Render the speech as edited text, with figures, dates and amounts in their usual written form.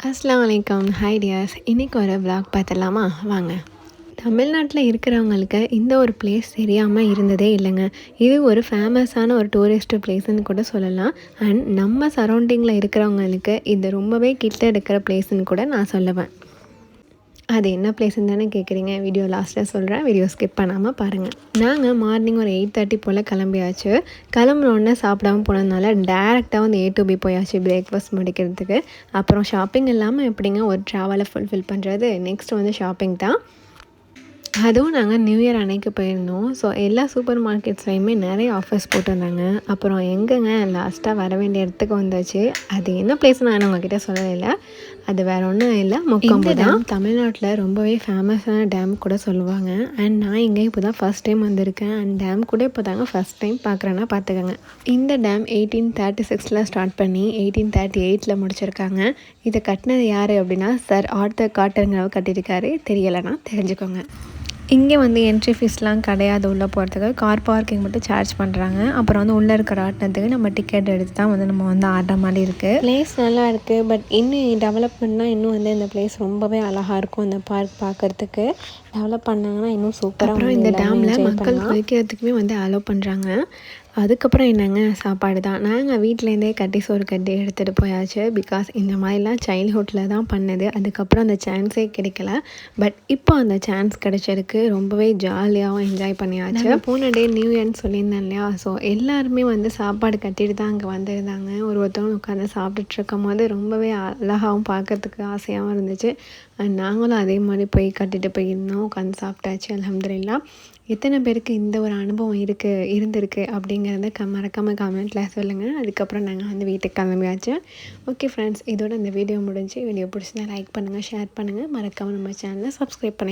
அஸ்ஸலாமு அலைக்கும். Hi tears. இன்றைக்கி ஒரு vlog பார்த்துடலாமா? வாங்க. தமிழ்நாட்டில் இருக்கிறவங்களுக்கு இந்த ஒரு பிளேஸ் தெரியாமல் இருந்ததே இல்லைங்க. இது ஒரு ஃபேமஸான ஒரு டூரிஸ்ட் பிளேஸ்ன்னு கூட சொல்லலாம். அண்ட் நம்ம சரௌண்டிங்கில் இருக்கிறவங்களுக்கு இது ரொம்பவே கிட்ட இருக்கிற பிளேஸ்ன்னு கூட நான் சொல்லுவேன். அது என்ன பிளேஸ்ன்னு தானே கேட்குறீங்க? வீடியோ லாஸ்ட்டில் சொல்கிறேன். வீடியோ ஸ்கிப் பண்ணாமல் பாருங்கள். நாங்கள் மார்னிங் ஒரு 8:30 போல் கிளம்பியாச்சு. கிளம்புனோடனே சாப்பிடாமல் போனதுனால டேரெக்டாக வந்து A to B போயாச்சு பிரேக்ஃபாஸ்ட் முடிக்கிறதுக்கு. அப்புறம் ஷாப்பிங் இல்லாமல் எப்படிங்க ஒரு ட்ராவலை ஃபுல்ஃபில் பண்ணுறது? நெக்ஸ்ட் வந்து ஷாப்பிங் தான். அதுவும் நாங்கள் நியூ இயர் அன்னைக்கு போயிருந்தோம். ஸோ எல்லா சூப்பர் மார்க்கெட்ஸ்லையுமே நிறைய ஆஃபர்ஸ் போட்டிருந்தாங்க. அப்புறம் எங்கேங்க லாஸ்ட்டாக வர வேண்டிய இடத்துக்கு வந்தாச்சு. அது என்ன பிளேஸ் நான் உங்ககிட்ட சொல்லவே இல்லை. அது வேறு ஒன்றும் இல்லை, முக்கொம்பு தான். தமிழ்நாட்டில் ரொம்பவே ஃபேமஸான டேம் கூட சொல்லுவாங்க. அண்ட் நான் இங்கே இப்போ தான் ஃபஸ்ட் டைம் வந்திருக்கேன். அண்ட் டேம் கூட இப்போ தாங்க ஃபஸ்ட் டைம் பார்க்குறேன்னா பார்த்துக்கோங்க. இந்த டேம் 1836 ஸ்டார்ட் பண்ணி 1838 முடிச்சிருக்காங்க. இதை கட்டினது யார் அப்படின்னா சர் ஆர்தர் காட்டருங்கிறவர் கட்டியிருக்காரு. தெரியலைன்னா தெரிஞ்சுக்கோங்க. இங்கே வந்து என்ட்ரி ஃபீஸ்லாம் கிடையாது. உள்ளே போகிறதுக்கு கார் பார்க்கிங் மட்டும் சார்ஜ் பண்ணுறாங்க. அப்புறம் வந்து உள்ளே இருக்கிற ஆட்டினத்துக்கு நம்ம டிக்கெட் எடுத்து தான் வந்து நம்ம வந்து ஆடுற மாதிரி இருக்குது. பிளேஸ் நல்லா இருக்குது. பட் இன்னும் டெவலப்மெண்ட்னால் இன்னும் வந்து இந்த பிளேஸ் ரொம்பவே அழகாக இருக்கும். இந்த பார்க் பார்க்குறதுக்கு டெவலப் பண்ணாங்கன்னா இன்னும் சூப்பராக. அப்புறம் இந்த டேமில் மக்கள் குளிக்கிறதுக்குமே வந்து அலோவ் பண்ணுறாங்க. அதுக்கப்புறம் என்னங்க சாப்பாடு தான். நாங்கள் வீட்டிலேருந்தே கட்டி சோறு கட்டி எடுத்துகிட்டு போயாச்சு. பிகாஸ் இந்த மாதிரிலாம் சைல்ட்ஹுட்டில் தான் பண்ணது. அதுக்கப்புறம் அந்த சான்ஸே கிடைக்கல. பட் இப்போ அந்த சான்ஸ் கிடைச்சிருக்கு. ரொம்பவே ஜாலியாகவும் என்ஜாய் பண்ணியாச்சு. போன டே நியூ இயர்னு சொல்லியிருந்தேன் இல்லையா? ஸோ எல்லாருமே வந்து சாப்பாடு கட்டிட்டு தான் அங்கே வந்திருந்தாங்க. ஒருத்தவங்க உட்காந்து சாப்பிட்டுட்டு இருக்கும் போது ரொம்பவே அழகாகவும் பார்க்கறதுக்கு ஆசையாகவும் இருந்துச்சு. நாங்களும் அதே மாதிரி போய் கட்டிட்டு போயிருந்தோம். உட்காந்து சாப்பிட்டாச்சு. அல்ஹம்துலில்லாஹ். எத்தனை பேருக்கு இந்த ஒரு அனுபவம் இருந்திருக்கு அப்படிங்கிறத மறக்காமல் கமெண்ட்டில் சொல்லுங்கள். அதுக்கப்புறம் நாங்கள் வந்து வீட்டுக்கு கிளம்பியாச்சு. ஓகே ஃப்ரெண்ட்ஸ், இதோட இந்த வீடியோ முடிஞ்சு. வீடியோ பிடிச்சிருந்தா லைக் பண்ணுங்கள், ஷேர் பண்ணுங்கள். மறக்காமல் நம்ம சேனலை சப்ஸ்கிரைப் பண்ணி